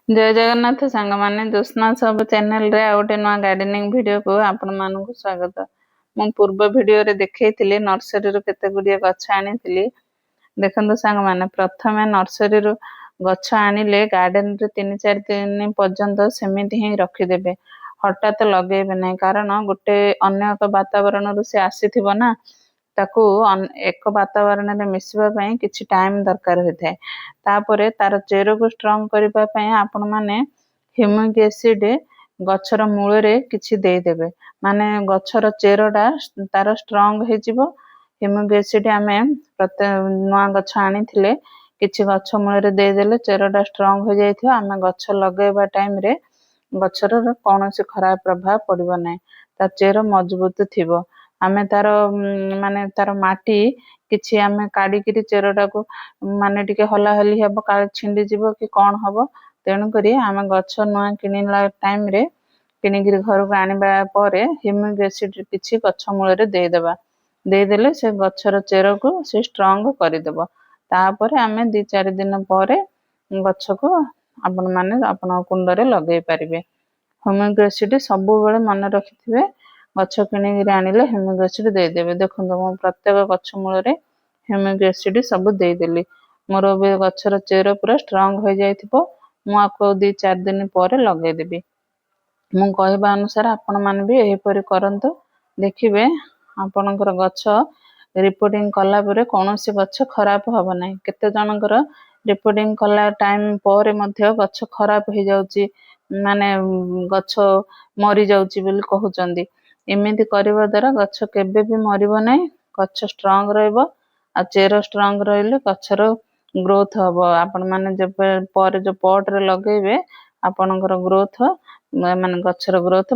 जय जगन्नाथ सांग माने ज्योत्सना सब चैनल रे आ गोटे नुआ गार्डनिंग वीडियो को आपण मानक स्वागत। मु पूर्व वीडियो रे देखैथिली नर्सरी रो केते गुडिया गछ आनिथिली। देखंतु सांग माने प्रथमे नर्सरी रो गछ आनिले गार्डन रे 3-4 दिन पर्यंत सेमिति ही रखि देबे। हठात लगेबे नै कारण गोटे अन्य एक वातावरण रो से आसीथिबो ना ताकू एक वातावरण में मिसवा पई किछि टाइम दरकार होता है। तापरे तार चेर को स्ट्रॉन्ग करबा पई आपण माने ह्यूमिक एसिड गछर मूल रे किछि दे देबे माने गछर चेरटा तार स्ट्रॉन्ग हे जिवो। ह्यूमिक एसिड आमे प्रत्येक नुआ गछ आनिथिले किछि गछ मूल रे दे देले चेरटा स्ट्रॉन्ग हो जाइथियो। आमे गछ लगेबा टाइम रे गछर कोनोसी खराब प्रभाव पड़िबो नै, ता चेर मजबूत थिबो। आमे तार माने तार माटी किछि आमे काडी किरि चेरटा को माने टिके हला हली हेबो का छिंडी जिवो कि कोन हबो। तेनु करी आमे गछ नुआ किनिला टाइम रे किनिगिरि घर को आनिबा परे ह्यूमिक एसिड किछि गछ मूल रे दे देबा। दे देले से गछर चेर को से स्ट्रॉन्ग करि देबो। तापरे आमे 2-4 दिन परे गछ को आपण माने आपण कुंड रे लगेई परिबे। ह्यूमिक एसिड सब बेले मन रखिथिबे। गछ किनिगिरि आनिले ह्यूमिक एसिड दे देबे। देखंतु मो प्रत्येक गछ मूल रे ह्यूमिक एसिड सब दे देली। मोर बे गछर चेर पूरा स्ट्रॉन्ग हो जाइथिबो। मु आको 2-4 दिन परे लगेई देबी। मु कहबा अनुसार आपण मान भी एही परि करंतु। देखिबे आपणकर गछ रिपोर्टिंग कला परे कोनोसी गछ खराब हबो नै। केते जनकर रिपोर्टिंग कला टाइम परे मध्य गछ खराब हो जाउची माने गछ मरी जाउची बोली कहउचंदी। एमिति करिवा द्वारा गछ केबे भी मरिबो नै, गछ स्ट्रॉन्ग रहइबो। आ चेर स्ट्रॉन्ग रहिले गछर ग्रोथ हबो। आपण माने जब पर जो पॉट रे लगेबे आपणकर ग्रोथ माने गछर ग्रोथ